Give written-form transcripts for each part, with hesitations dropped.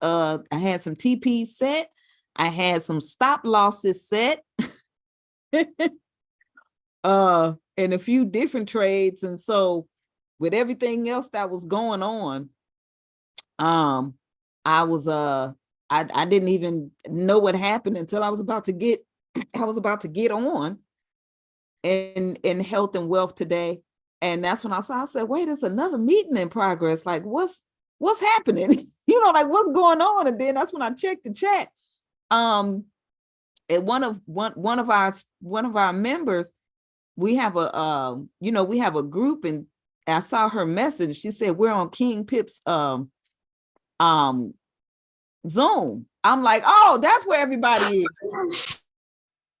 I had some TPs set. I had some stop losses set. And a few different trades. And so with everything else that was going on, I didn't even know what happened until I was about to get on in Health and Wealth Today. And that's when I said, wait, there's another meeting in progress. Like, what's happening? Like what's going on? And then that's when I checked the chat. And one of our members, we have a group, and I saw her message. She said, we're on King Pip's Zoom. I'm like, oh, that's where everybody is.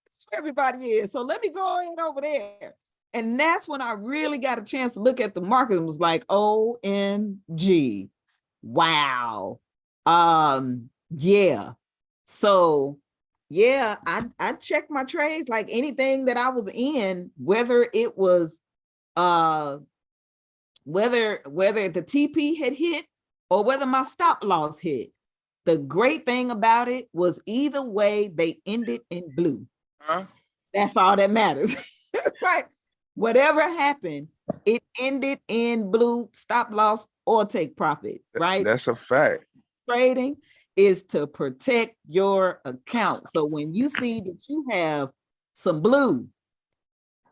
That's where everybody is. So let me go ahead over there. And that's when I really got a chance to look at the market and was like, OMG. Wow. Yeah. So yeah, I checked my trades, like anything that I was in, whether it was whether the TP had hit or whether my stop loss hit. The great thing about it was either way they ended in blue. That's all that matters. Right? Whatever happened, it ended in blue, stop loss or take profit, right? That's a fact. Trading is to protect your account. So when you see that you have some blue,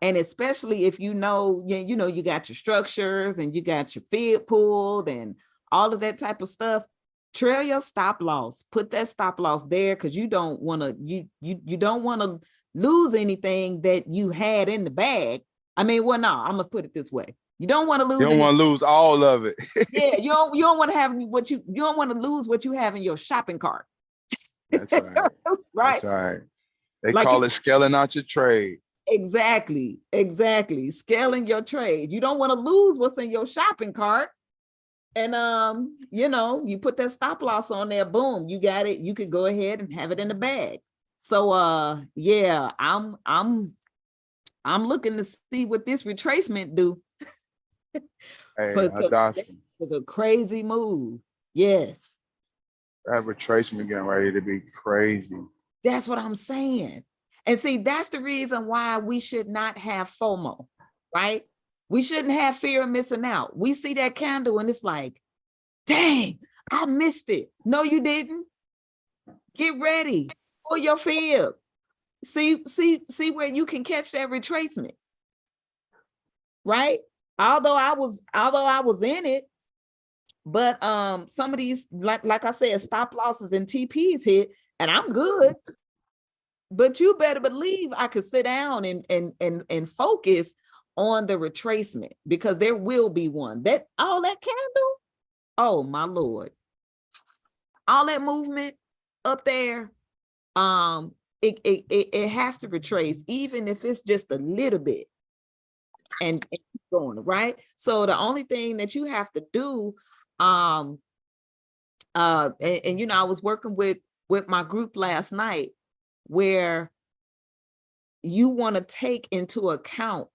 and especially if you know you got your structures and you got your fib pulled and all of that type of stuff, trail your stop loss. Put that stop loss there, because you don't want to you don't want to lose anything that you had in the bag. I mean, well, no, I'm gonna put it this way. You don't want to lose. You don't want to lose all of it. Yeah, you don't want to have you don't want to lose what you have in your shopping cart. That's right. Right. That's right. They Like call it scaling out your trade. Exactly. Scaling your trade. You don't want to lose what's in your shopping cart. And you put that stop loss on there, boom, you got it. You could go ahead and have it in the bag. So yeah, I'm looking to see what this retracement do. Hey, Because it was a crazy move. Yes. That retracement getting ready to be crazy. That's what I'm saying. And see, that's the reason why we should not have FOMO, right? We shouldn't have fear of missing out. We see that candle and it's like, dang, I missed it. No, you didn't. Get ready. Pull your fib. See where you can catch that retracement. Right? Although I was in it, but some of these, like I said, stop losses and TPs hit, and I'm good. But you better believe I could sit down and focus on the retracement, because there will be one. That all that candle, oh my Lord, all that movement up there, it has to retrace, even if it's just a little bit, and going right. So the only thing that you have to do, I was working with my group last night, where you want to take into account.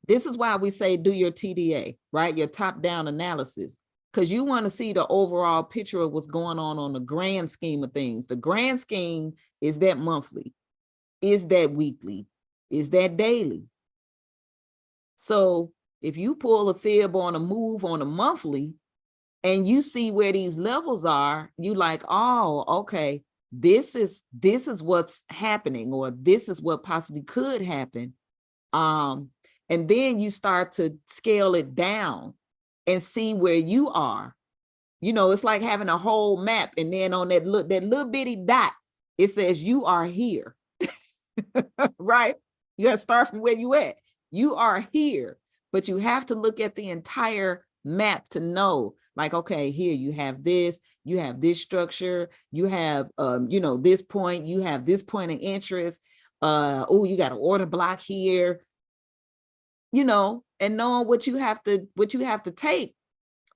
This is why we say do your TDA, right? Your top-down analysis, because you want to see the overall picture of what's going on the grand scheme of things. The grand scheme is that monthly, is that weekly, is that daily. So if you pull a fib on a move on a monthly and you see where these levels are, you like, oh, okay, this is what's happening, or this is what possibly could happen. And then you start to scale it down and see where you are. It's like having a whole map, and then on that little bitty dot, it says you are here. Right? You got to start from where you at. You are here, but you have to look at the entire map to know, like, okay, here you have this structure, you have this point, you have this point of interest. You got an order block here. And knowing what you have to take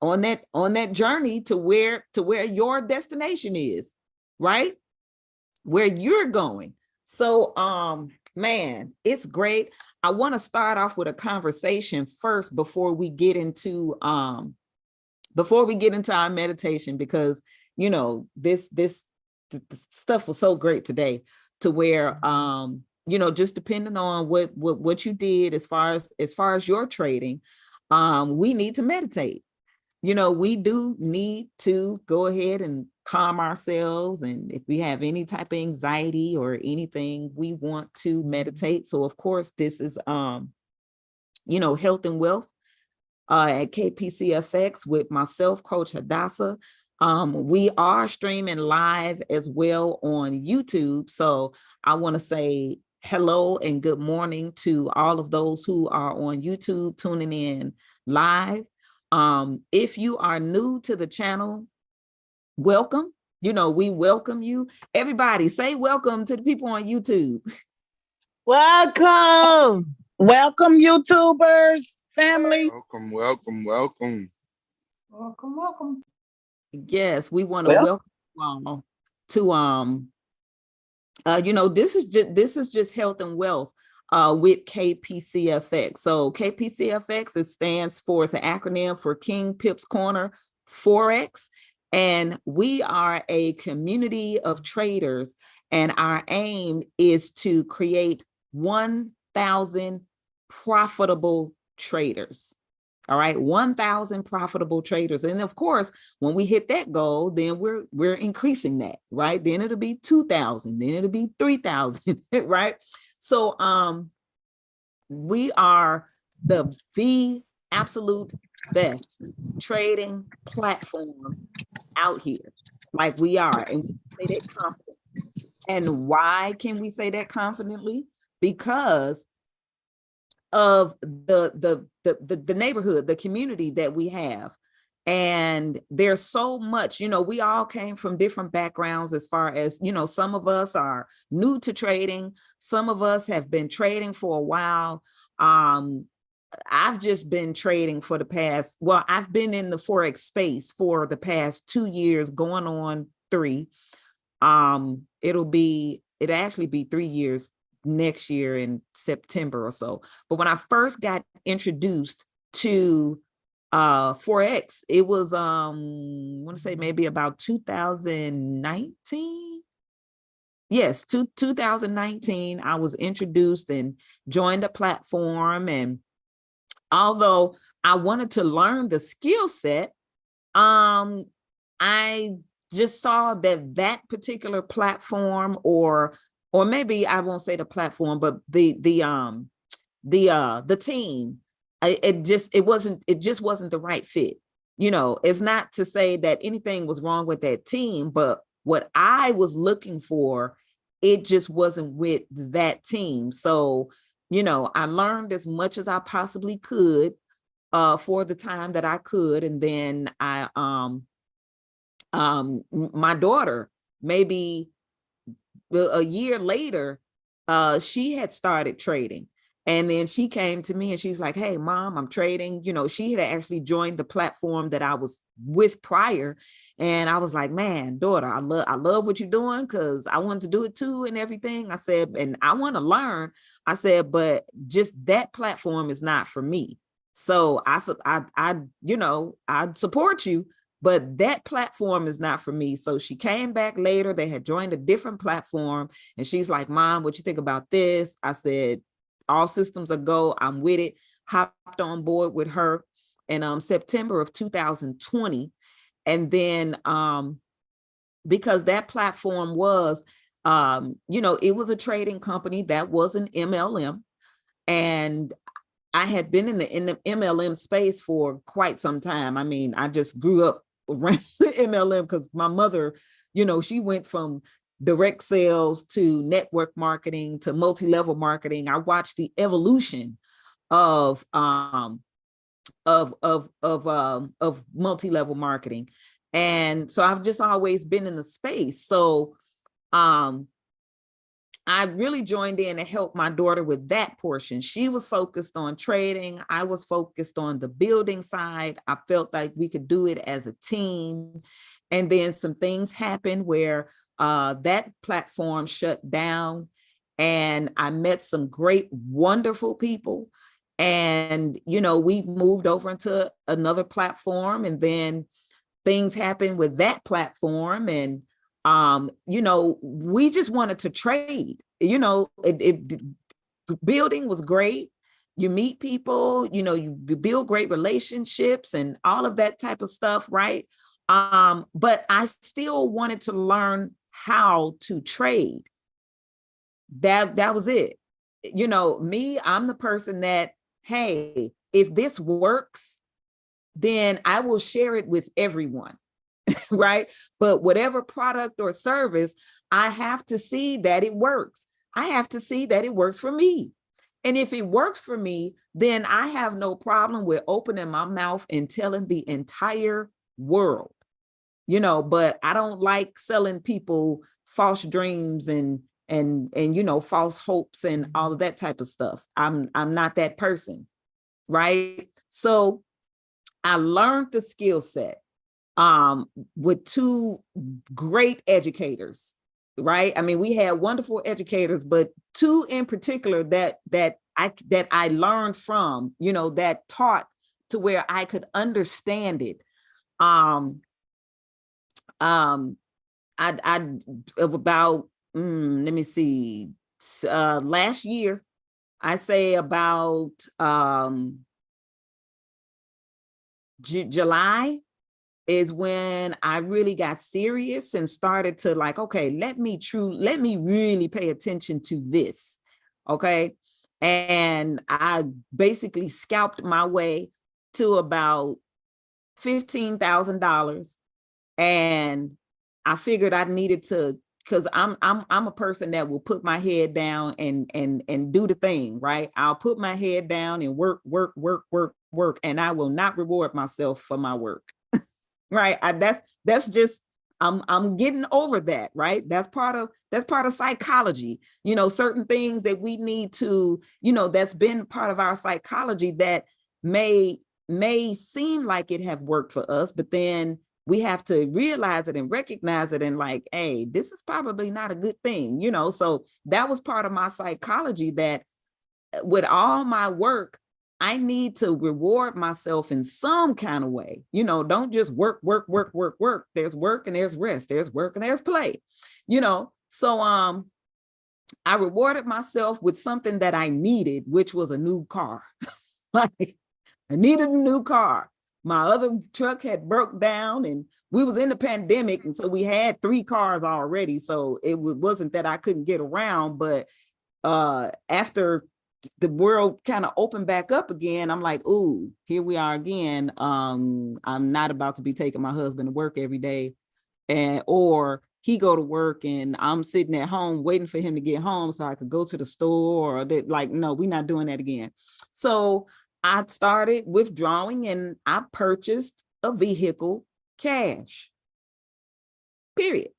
on that journey to where your destination is, right? Where you're going. So, man, it's great. I want to start off with a conversation first before we get into our meditation, because you know, this stuff was so great today, to where you know, just depending on what you did as far as your trading, we need to meditate. You know, we do need to go ahead and calm ourselves. And if we have any type of anxiety or anything, we want to meditate. So of course, this is you know, health and wealth at KPCFX with myself, Coach Hadassah. We are streaming live as well on YouTube. So I want to say hello and good morning to all of those who are on YouTube tuning in live. If you are new to the channel, welcome. You know, we welcome you. Everybody say welcome to the people on YouTube. Welcome. Welcome, YouTubers, families. Welcome, welcome, welcome. Welcome, welcome. Yes, we want to welcome you all to you know, this is just health and wealth with KPCFX. So KPCFX, it stands for, it's an acronym for King Pip's Corner Forex. And we are a community of traders, and our aim is to create 1,000 profitable traders. All right, 1,000 profitable traders. And of course, when we hit that goal, then we're increasing that, right? Then it'll be 2,000, then it'll be 3,000, right? So we are the absolute best trading platform out here. Like we are, and we say that confidently. And why can we say that confidently? Because of the neighborhood, the community that we have. And there's so much, you know, we all came from different backgrounds as far as, you know, some of us are new to trading. Some of us have been trading for a while. I've just been trading for the past, well, I've been in the Forex space for the past 2 years, going on 3. It'll actually be 3 years next year in September or so. But when I first got introduced to Forex, it was I want to say maybe about 2019. Yes, 2019, I was introduced and joined the platform. And although I wanted to learn the skill set, I just saw that particular platform, or maybe I won't say the platform, but the team, it just wasn't the right fit. You know, it's not to say that anything was wrong with that team, but what I was looking for, it just wasn't with that team. So, you know, I learned as much as I possibly could for the time that I could. And then my daughter, maybe a year later, she had started trading. And then she came to me and she's like, hey, Mom, I'm trading. You know, she had actually joined the platform that I was with prior. And I was like, man, daughter, I love what you're doing, because I wanted to do it too and everything. I said, and I want to learn. I said, but just that platform is not for me. So I you know, I support you, but that platform is not for me. So she came back later. They had joined a different platform. And she's like, Mom, what you think about this? I said, all systems are go. I'm with it. Hopped on board with her in September of 2020. And then because that platform was, you know, it was a trading company that was an MLM. And I had been in the MLM space for quite some time. I mean, I just grew up around the MLM because my mother, you know, she went from direct sales to network marketing to multi-level marketing. I watched the evolution of multi-level marketing. And so I've just always been in the space. So I really joined in to help my daughter with that portion. She was focused on trading. I was focused on the building side. I felt like we could do it as a team. And then some things happened where that platform shut down, and I met some great, wonderful people. And, you know, we moved over into another platform, and then things happened with that platform. And, you know, we just wanted to trade, you know, building was great. You meet people, you know, you build great relationships and all of that type of stuff, right? But I still wanted to learn how to trade. That was it. You know, me, I'm the person that, hey, if this works, then I will share it with everyone, right? But whatever product or service, I have to see that it works. I have to see that it works for me. And if it works for me, then I have no problem with opening my mouth and telling the entire world, you know, but I don't like selling people false dreams and you know, false hopes and all of that type of stuff. I'm not that person, right? So I learned the skill set with two great educators, right? I mean, we had wonderful educators, but two in particular that I learned from, you know, that taught to where I could understand it. I about let me see, last year, I say about July is when I really got serious and started to like, okay, let me really pay attention to this. Okay. And I basically scalped my way to about $15,000. And I figured I needed to, because I'm a person that will put my head down and do the thing, right? I'll put my head down and work, and I will not reward myself for my work. Right. That's just, I'm getting over that, right? That's part of psychology. You know, certain things that we need to, you know, that's been part of our psychology that may seem like it have worked for us, but then we have to realize it and recognize it and like, hey, this is probably not a good thing, you know? So that was part of my psychology, that with all my work, I need to reward myself in some kind of way. You know, don't just work. There's work and there's rest. There's work and there's play, you know? So I rewarded myself with something that I needed, which was a new car. Like, I needed a new car. My other truck had broke down and we was in the pandemic. And so we had 3 cars already. So it wasn't that I couldn't get around, but after the world kind of opened back up again, I'm like, ooh, here we are again. I'm not about to be taking my husband to work every day, or he go to work and I'm sitting at home waiting for him to get home so I could go to the store, or that, like, no, we're not doing that again. So I started withdrawing and I purchased a vehicle cash, period.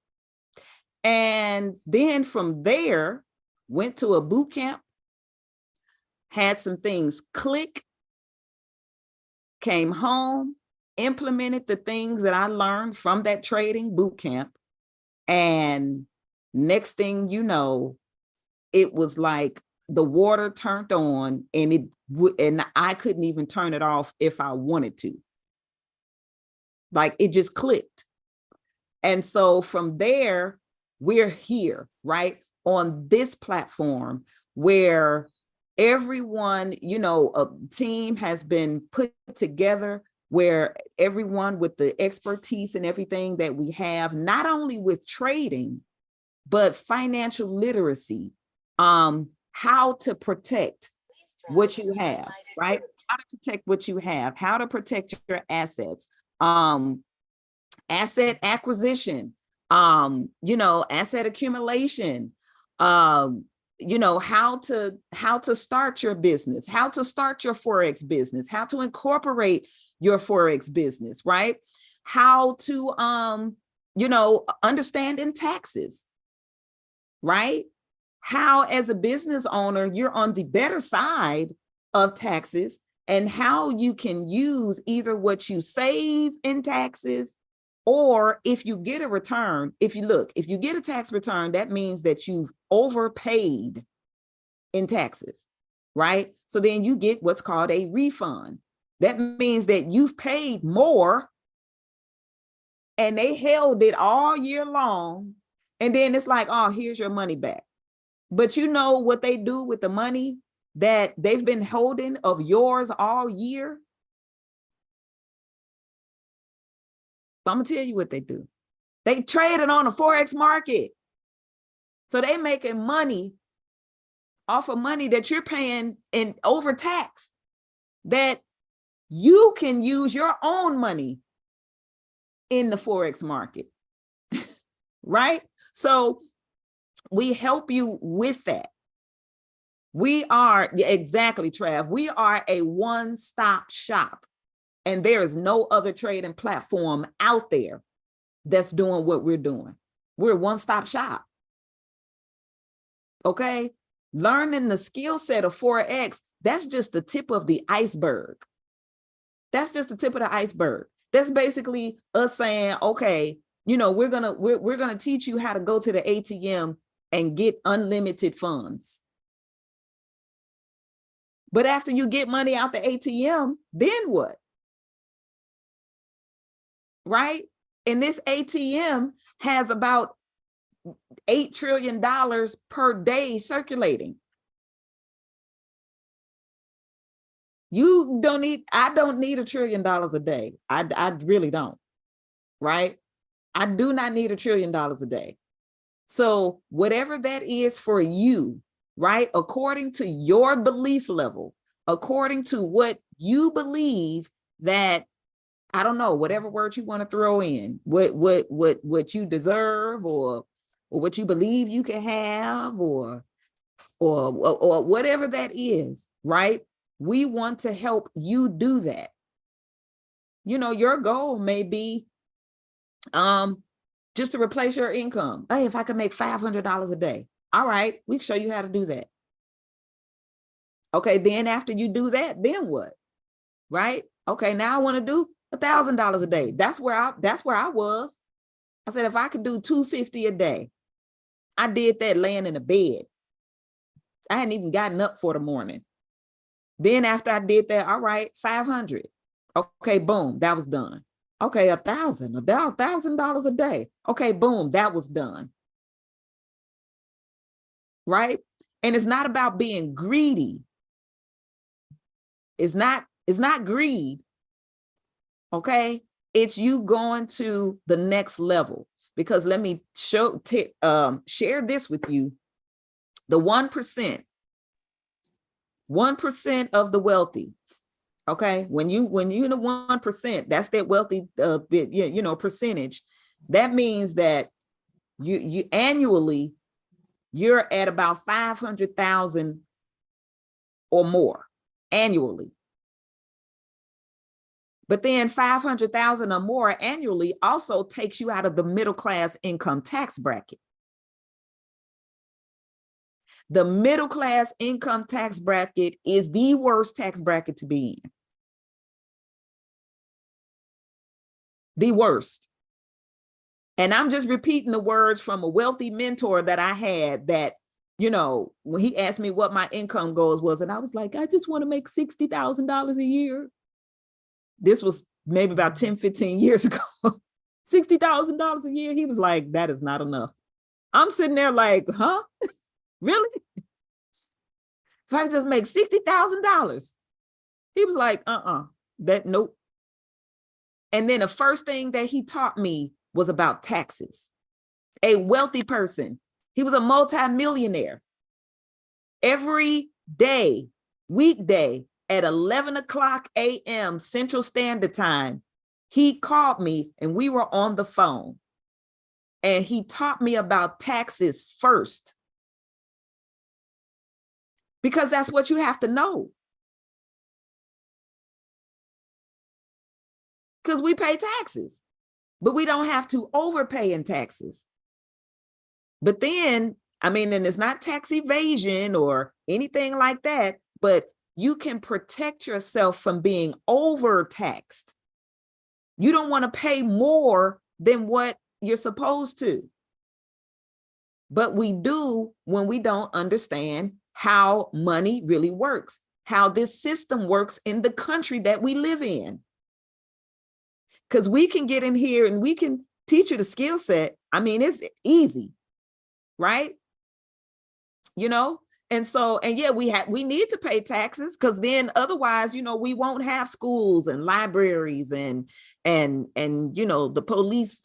And then from there, went to a boot camp, had some things click, came home, implemented the things that I learned from that trading boot camp. And next thing you know, it was like the water turned on, and and I couldn't even turn it off if I wanted to. Like, it just clicked. And so from there, we're here, right? On this platform where everyone, you know, a team has been put together, where everyone with the expertise and everything that we have, not only with trading, but financial literacy, how to protect what you have, right? How to protect what you have, how to protect your assets, asset acquisition, you know, asset accumulation, you know, how to start your business, how to start your Forex business, how to incorporate your Forex business, right? How to, you know, understanding taxes, right? How, as a business owner, you're on the better side of taxes, and how you can use either what you save in taxes, or if you get a return, if you get a tax return, that means that you've overpaid in taxes, right? So then you get what's called a refund. That means that you've paid more and they held it all year long. And then it's like, oh, here's your money back. But you know what they do with the money that they've been holding of yours all year? I'm gonna tell you what they do. They trade it on the Forex market. So they making money off of money that you're paying in overtax, that you can use your own money in the Forex market, right? So we help you with that. We are, exactly, Trav, we are a one-stop shop, and there is no other trading platform out there that's doing what we're doing. We're a one-stop shop. Okay? Learning the skill set of Forex, that's just the tip of the iceberg. That's just the tip of the iceberg. That's basically us saying, okay, you know, we're gonna teach you how to go to the ATM and get unlimited funds. But after you get money out the ATM, then what? Right? And this ATM has about $8 trillion per day circulating. I don't need $1 trillion a day. I really don't, right? I do not need $1 trillion a day. So whatever that is for you, right? According to your belief level, according to what you believe that, I don't know, whatever word you want to throw in, what you deserve, or what you believe you can have, or whatever that is, right? We want to help you do that. You know, your goal may be just to replace your income. Hey, if I could make $500 a day. All right, we can show you how to do that. Okay, then after you do that, then what? Right? Okay, now I want to do $1,000 a day. That's where I was. I said, if I could do $250 a day, I did that laying in a bed. I hadn't even gotten up for the morning. Then after I did that, all right, 500. Okay, boom, that was done. Okay, $1,000 a day. Okay, boom, that was done. Right? And it's not about being greedy. It's not greed. Okay, it's you going to the next level. Because let me share this with you. The 1% of the wealthy. Okay, when you're the 1%, that's that wealthy percentage. That means that you annually you're at about 500,000 or more annually. But then 500,000 or more annually also takes you out of the middle class income tax bracket. The middle class income tax bracket is the worst tax bracket to be in. The worst. And I'm just repeating the words from a wealthy mentor that I had that, you know, when he asked me what my income goals was, and I was like, I just want to make $60,000 a year. This was maybe about 10, 15 years ago. $60,000 a year. He was like, that is not enough. I'm sitting there like, huh? Really? If I just make $60,000. He was like, nope. And then the first thing that he taught me was about taxes. A wealthy person. He was a multimillionaire. Every day, weekday at 11 o'clock a.m. Central Standard Time, he called me and we were on the phone. And he taught me about taxes first. Because that's what you have to know. Because we pay taxes, but we don't have to overpay in taxes. But then, I mean, and it's not tax evasion or anything like that, but you can protect yourself from being overtaxed. You don't want to pay more than what you're supposed to. But we do when we don't understand how money really works, how this system works in the country that we live in. Because we can get in here and we can teach you the skill set. I mean, it's easy, right? You know, and so, and yeah, we need to pay taxes, because then otherwise, you know, we won't have schools and libraries and you know, the police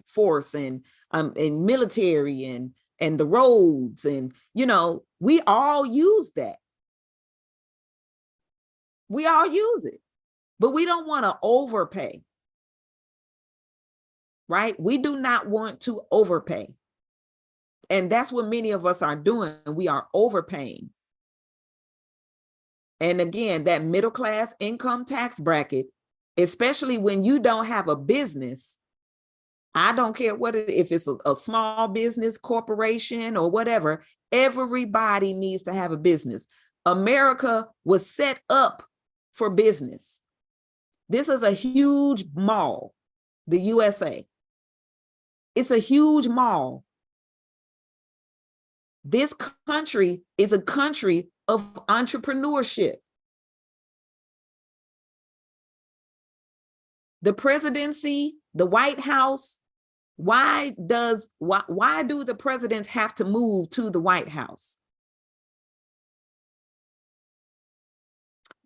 force and military and the roads, and you know, we all use that. We all use it, but we don't want to overpay, right? We do not want to overpay. And that's what many of us are doing. We are overpaying. And again, that middle class income tax bracket, especially when you don't have a business, I don't care what if it's a small business, corporation, or whatever, everybody needs to have a business. America was set up for business. This is a huge mall, the USA. It's a huge mall. This country is a country of entrepreneurship. The presidency, the White House, why do the presidents have to move to the White House?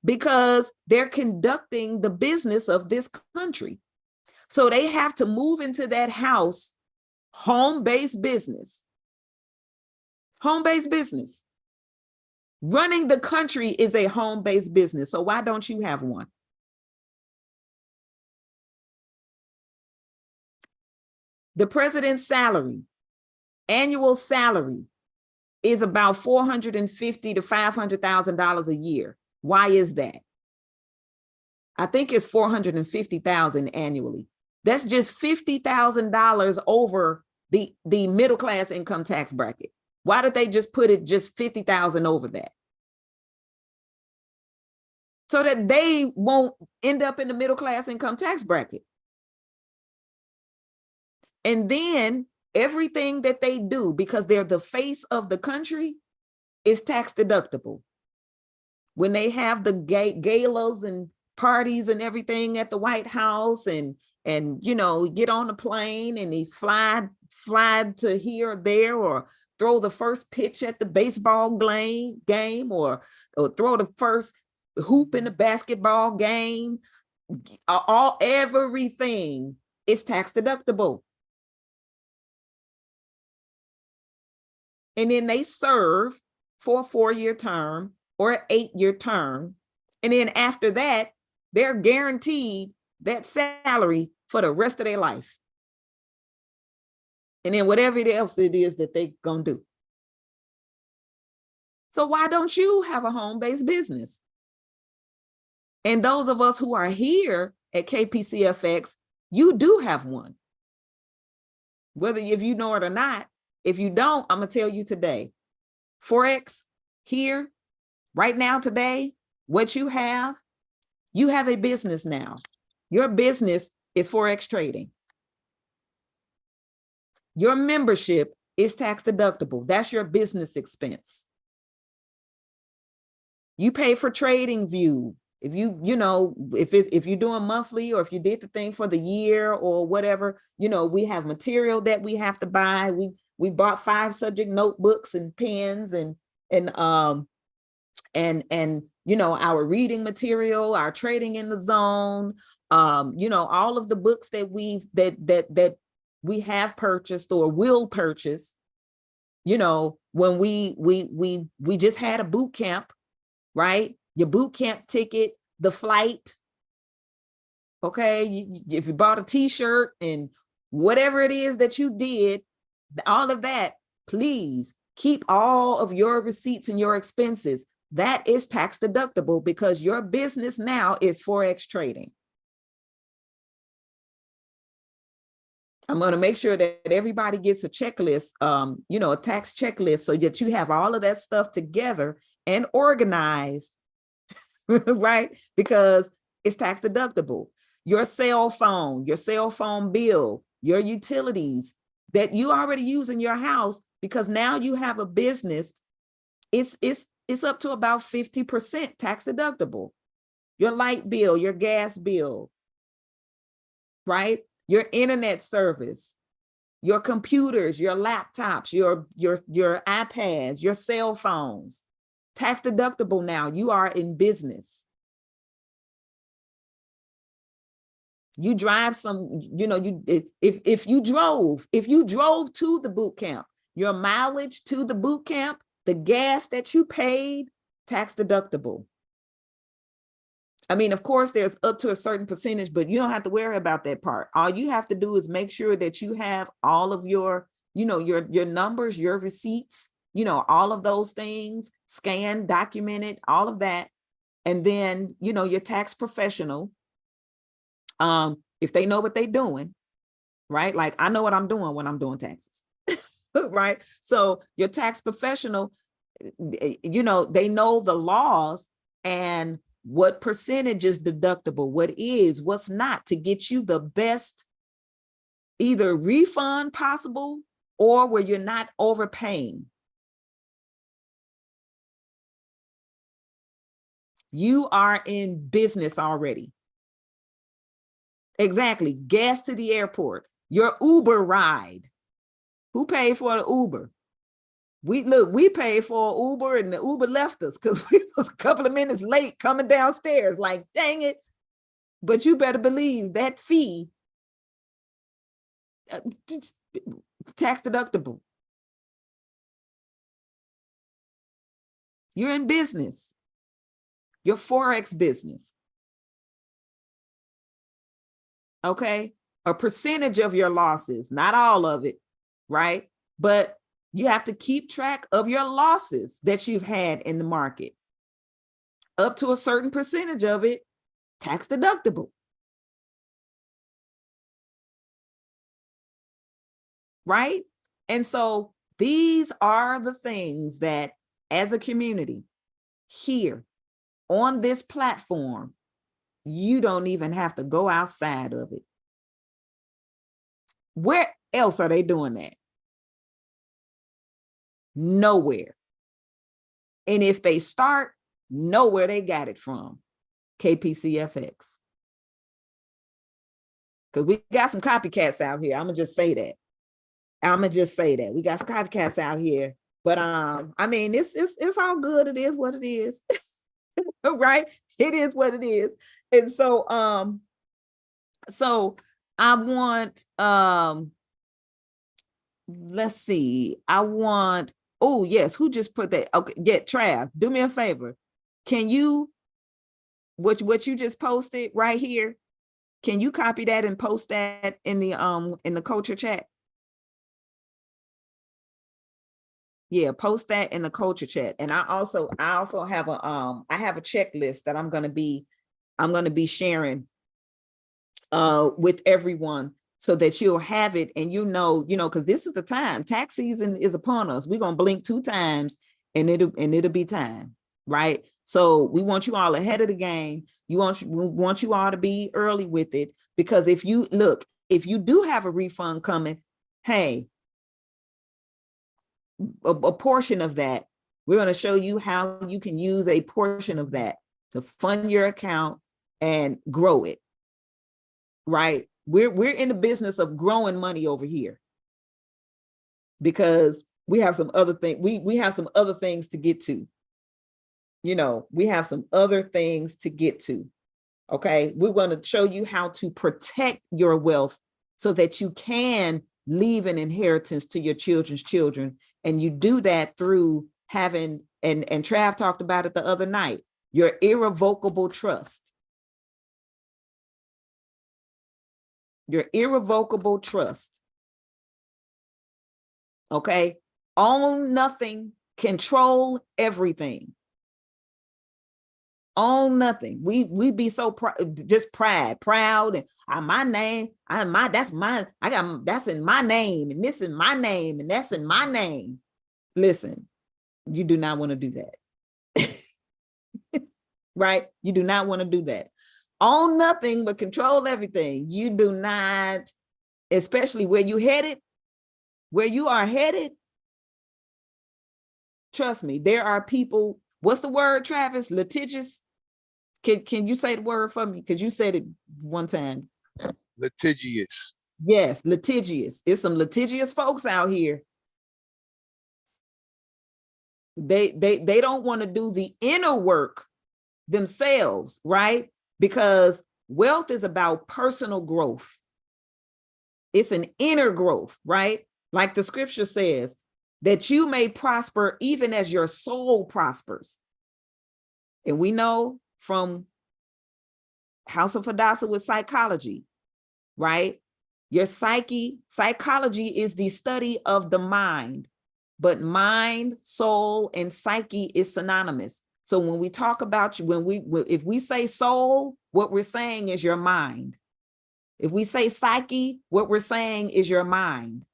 Because they're conducting the business of this country. So they have to move into that house, home-based business. Home-based business. Running the country is a home-based business. So why don't you have one? The president's salary, annual salary, is about $450,000 to $500,000 a year. Why is that? I think it's $450,000 annually. That's just $50,000 over the middle class income tax bracket. Why did they just put it just $50,000 over that? So that they won't end up in the middle class income tax bracket. And then everything that they do, because they're the face of the country, is tax deductible. When they have the galas and parties and everything at the White House, and you know, get on the plane and they fly to here or there, or throw the first pitch at the baseball game, or throw the first hoop in the basketball game, everything is tax deductible. And then they serve for a 4-year term or an 8-year term. And then after that, they're guaranteed that salary for the rest of their life. And then whatever else it is that they're going to do. So why don't you have a home-based business? And those of us who are here at KPCFX, you do have one. Whether if you know it or not. If you don't, I'm going to tell you today. Forex here, right now, today, what you have a business now. Your business is Forex Trading. Your membership is tax deductible. That's your business expense. You pay for Trading View. If if you're doing monthly, or if you did the thing for the year or whatever, you know, we have material that we have to buy. We bought 5 subject notebooks and pens and you know, our reading material, our Trading in the Zone, you know, all of the books that we have purchased or will purchase. You know, when we just had a boot camp, right? Your boot camp ticket, the flight. Okay, if you bought a t-shirt and whatever it is that you did, all of that, please keep all of your receipts and your expenses. That is tax deductible, because your business now is Forex Trading. I'm going to make sure that everybody gets a checklist, you know, a tax checklist, so that you have all of that stuff together and organized, right? Because it's tax deductible. Your cell phone bill, your utilities that you already use in your house, because now you have a business, it's up to about 50% tax deductible. Your light bill, your gas bill, right? your internet service, your computers, your laptops, your iPads, your cell phones. Tax deductible now. You are in business. You drive some, if you drove to the boot camp, your mileage to the boot camp, the gas that you paid, tax deductible. I mean, of course, there's up to a certain percentage, but you don't have to worry about that part. All you have to do is make sure that you have all of your, your numbers, your receipts, all of those things, scanned, documented, all of that. And then, your tax professional, if they know what they're doing, right? Like I know what I'm doing when I'm doing taxes, right? So your tax professional, they know the laws and what percentage is deductible, what is, what's not, to get you the best either refund possible or where you're not overpaying. You are in business already. Exactly. Gas to the airport, your Uber ride. Who paid for the Uber? We paid for an Uber and the Uber left us because we was a couple of minutes late coming downstairs. Like, dang it. But you better believe that fee, tax deductible. You're in business. Your Forex business. Okay. A percentage of your losses, not all of it, right? But you have to keep track of your losses that you've had in the market. Up to a certain percentage of it, tax deductible. Right? And so these are the things that as a community here on this platform, you don't even have to go outside of it. Where else are they doing that? Nowhere. And if they start, know where they got it from. KPCFX. Because we got some copycats out here. I'm gonna just say that. We got some copycats out here. But I mean, it's all good. It is what it is. Right? It is what it is. And so I want let's see. Oh yes, who just put that? Okay, yeah, Trav, do me a favor. Can you what you just posted right here? Can you copy that and post that in the culture chat? Yeah, post that in the culture chat. And I also have a checklist that I'm gonna be sharing with everyone so that you'll have it and because this is the time. Tax season is upon us. We're gonna blink 2 times and it'll be time, right? So we want you all ahead of the game. We want you all to be early with it, because if you do have a refund coming, hey, a portion of that, we're going to show you how you can use a portion of that to fund your account and grow it, right? We're in the business of growing money over here because we have some other things. We have some other things to get to. We have some other things to get to. Okay. We're going to show you how to protect your wealth so that you can leave an inheritance to your children's children. And you do that through having, and Trav talked about it the other night, your irrevocable trust. Your irrevocable trust. Okay. Own nothing, control everything. Own nothing. We be so proud and my name, that's mine. That's in my name, and this in my name, and that's in my name. Listen, you do not want to do that. Right? You do not want to do that. Own nothing but control everything. You do not, especially where you are headed. Trust me, there are people. What's the word, Travis? Litigious? Can you say the word for me? Because you said it one time. Litigious. Yes, litigious. It's some litigious folks out here. They don't want to do the inner work themselves, right? Because wealth is about personal growth. It's an inner growth, right? Like the scripture says, that you may prosper even as your soul prospers. And we know from House of Hadassah with psychology, right? Your psychology is the study of the mind, but mind, soul, and psyche is synonymous. So when we talk about if we say soul, what we're saying is your mind. If we say psyche, what we're saying is your mind.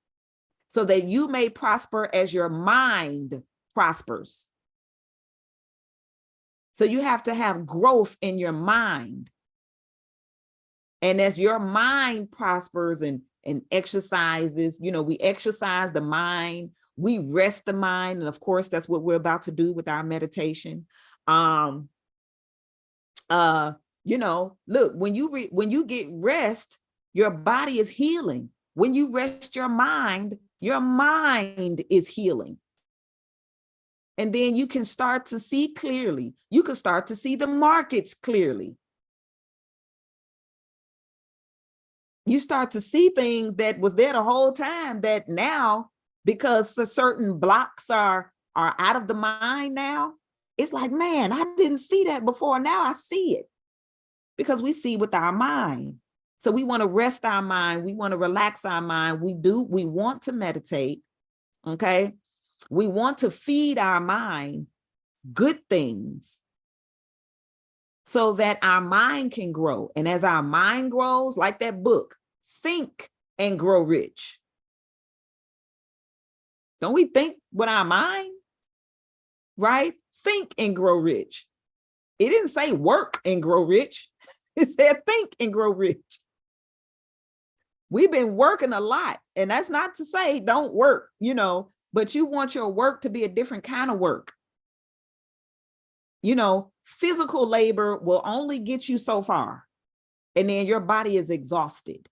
So that you may prosper as your mind prospers. So you have to have growth in your mind. And as your mind prospers and exercises, we exercise the mind, we rest the mind. And of course, that's what we're about to do with our meditation. Look, when you get rest, your body is healing. When you rest your mind is healing. And then you can start to see clearly. You can start to see the markets clearly. You start to see things that was there the whole time that now, because certain blocks are out of the mind now, it's like, man, I didn't see that before. Now I see it because we see with our mind. So we want to rest our mind. We want to relax our mind. We want to meditate. Okay. We want to feed our mind good things so that our mind can grow. And as our mind grows, like that book, Think and Grow Rich. Don't we think with our mind? Right? Think and grow rich. It didn't say work and grow rich. It said think and grow rich. We've been working a lot, and that's not to say don't work, but you want your work to be a different kind of work. Physical labor will only get you so far, and then your body is exhausted.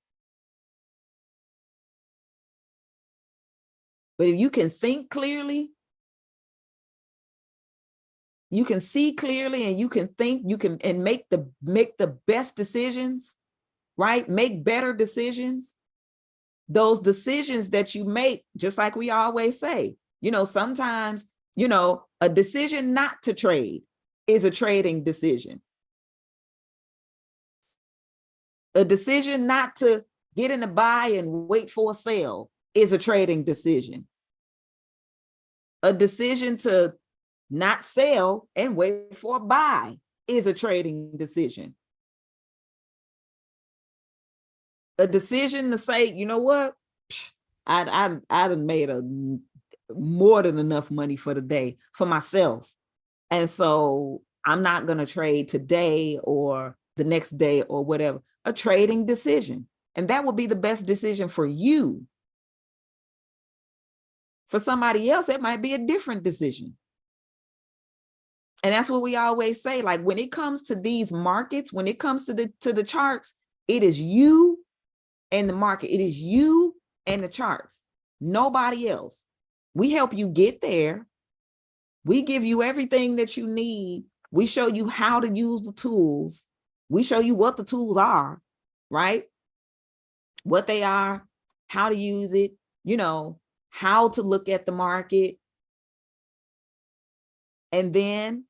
But if you can think clearly, you can see clearly, and you can think, and make the best decisions, right? Make better decisions. Those decisions that you make, just like we always say, sometimes, a decision not to trade is a trading decision. A decision not to get in a buy and wait for a sell is a trading decision. A decision to not sell and wait for a buy is a trading decision. A decision to say, you know what, I done made more than enough money for the day for myself. And so I'm not going to trade today or the next day or whatever. A trading decision. And that will be the best decision for you. For somebody else, it might be a different decision. And that's what we always say. Like when it comes to these markets, when it comes to the charts, it is you and the market. It is you and the charts. Nobody else. We help you get there. We give you everything that you need. We show you how to use the tools. We show you what the tools are, right? What they are, how to use it, how to look at the market. And then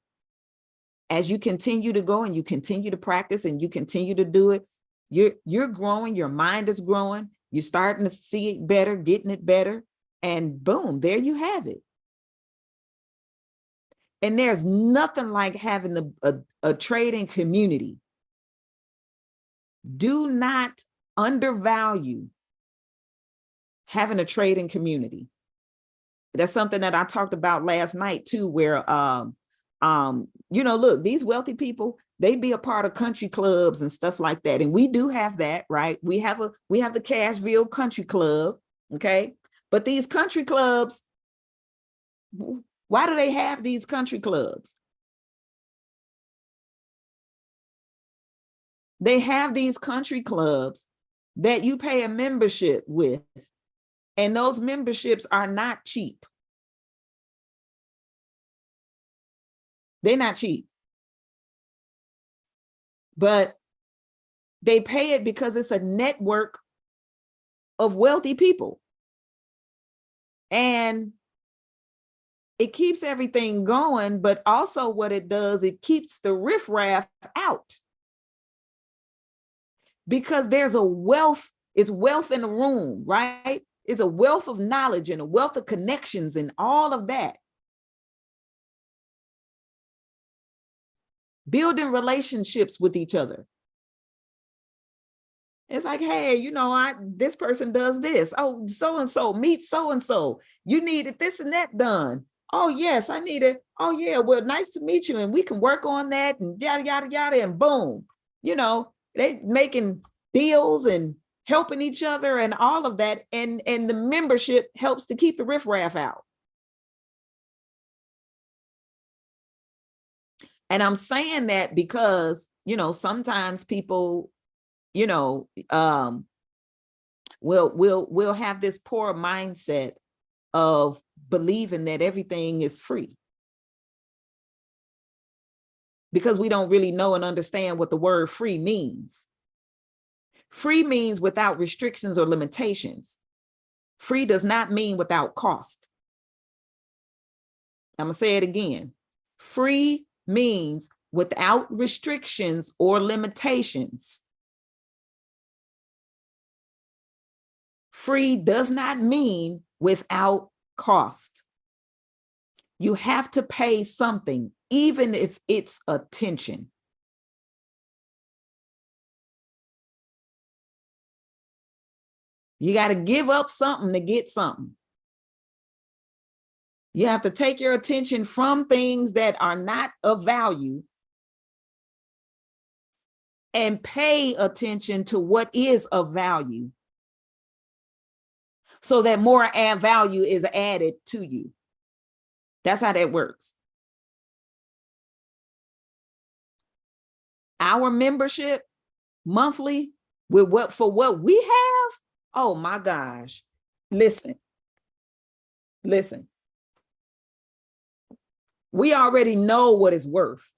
as you continue to go and you continue to practice and you continue to do it, you're growing, your mind is growing, you're starting to see it better, getting it better, and boom, there you have it. And there's nothing like having a trading community. Do not undervalue having a trading community. That's something that I talked about last night too, where look, these wealthy people, they be a part of country clubs and stuff like that. And we do have that, right? We have the Cashville Country Club, okay? But these country clubs, why do they have these country clubs? They have these country clubs that you pay a membership with, and those memberships are not cheap. They're not cheap. But they pay it because it's a network of wealthy people. And it keeps everything going, but also what it does, it keeps the riffraff out. Because there's a wealth, it's wealth in the room, right? It's a wealth of knowledge and a wealth of connections and all of that. Building relationships with each other. It's like, hey, you know, this person does this. Oh, so-and-so, meet so-and-so. You needed this and that done. Oh, yes, I need it. Oh, yeah, well, nice to meet you. And we can work on that and yada, yada, yada. And boom, you know, they making deals and helping each other and all of that. And the membership helps to keep the riffraff out. And I'm saying that because, you know, sometimes people, you know, we'll have this poor mindset of believing that everything is free, because we don't really know and understand what the word free means. Free means without restrictions or limitations. Free does not mean without cost. I'm gonna say it again. Free means without restrictions or limitations. Free does not mean without cost. You have to pay something, even if it's attention. You got to give up something to get something. You have to take your attention from things that are not of value and pay attention to what is of value, so that more value is added to you. That's how that works. Our membership monthly with what we have, oh my gosh. Listen. We already know what it's worth.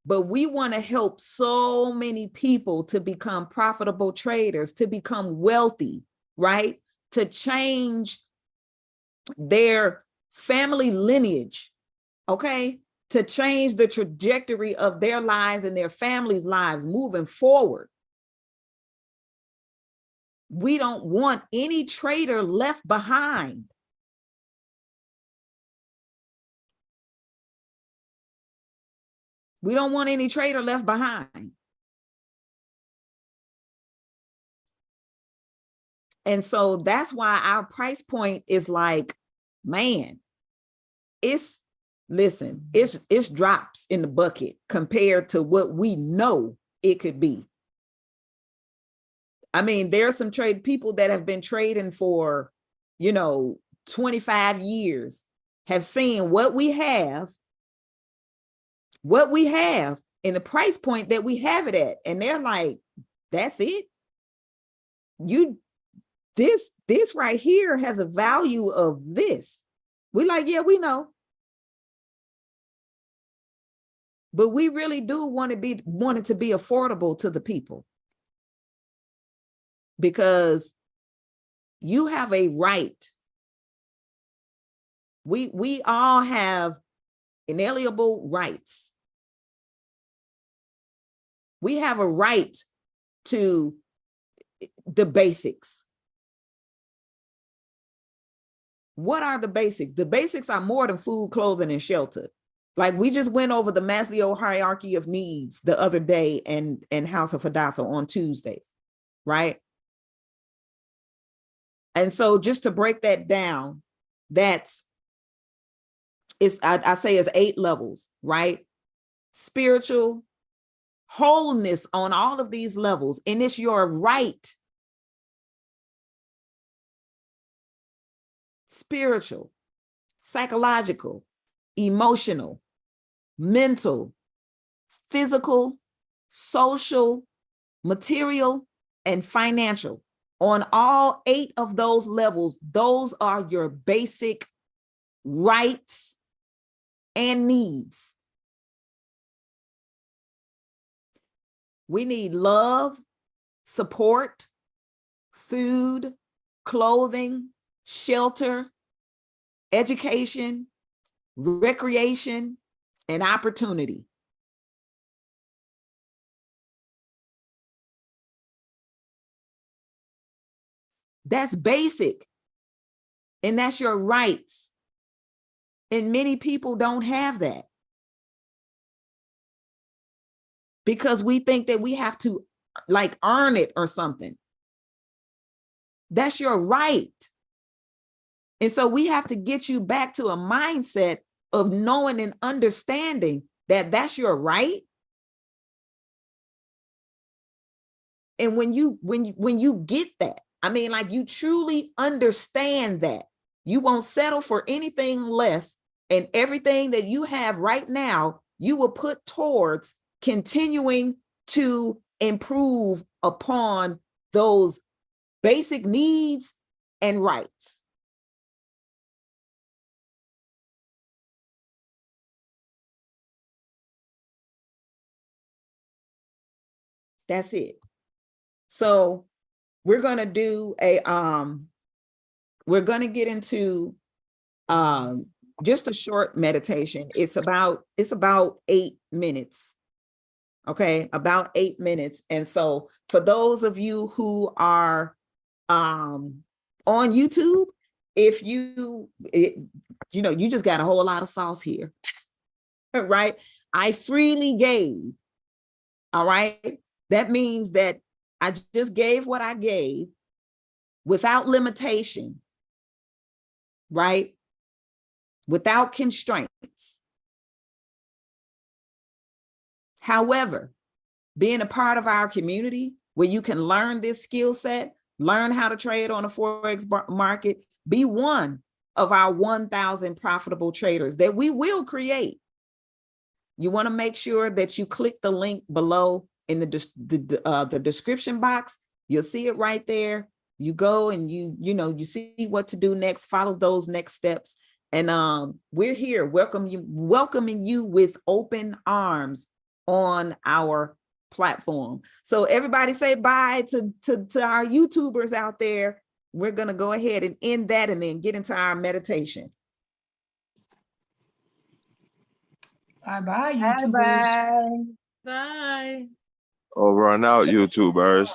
But we want to help so many people to become profitable traders, to become wealthy, right? To change their family lineage, okay? To change the trajectory of their lives and their families' lives moving forward. We don't want any trader left behind. We don't want any trader left behind. And so that's why our price point is like, man, it's drops in the bucket compared to what we know it could be. I mean, there are some people that have been trading for, 25 years, have seen what we have and the price point that we have it at. And they're like, that's it. This right here has a value of this. We like, yeah, we know. But we really do want it to be affordable to the people, because you have a right. We all have inalienable rights. We have a right to the basics. What are the basics? The basics are more than food, clothing, and shelter. Like we just went over the Maslow hierarchy of needs the other day and House of Hadassah on Tuesdays, right? And so just to break that down, I say it's 8 levels, right? Spiritual wholeness on all of these levels, and it's your right. Spiritual, psychological, emotional, mental, physical, social, material, and financial. On all 8 of those levels, those are your basic rights and needs. We need love, support, food, clothing, shelter, education, recreation, and opportunity. That's basic, and that's your rights. And many people don't have that because we think that we have to like earn it or something. That's your right. And so we have to get you back to a mindset of knowing and understanding that that's your right. And when you get that, I mean, like you truly understand that, you won't settle for anything less, and everything that you have right now, you will put towards continuing to improve upon those basic needs and rights. That's it. So we're going to do a we're going to get into just a short meditation. It's about 8 minutes. Okay, about 8 minutes. And so for those of you who are on YouTube, if you just got a whole lot of sauce here, right? I freely gave. All right. That means that I just gave what I gave without limitation, right? Without constraints. However, being a part of our community where you can learn this skill set, learn how to trade on a Forex market, be one of our 1,000 profitable traders that we will create. You want to make sure that you click the link below in the description box. You'll see it right there. You go and you see what to do next, follow those next steps. And we're here welcoming you with open arms on our platform. So everybody say bye to our YouTubers out there. We're going to go ahead and end that and then get into our meditation. Bye-bye, YouTubers. Bye-bye. Over and out, YouTubers.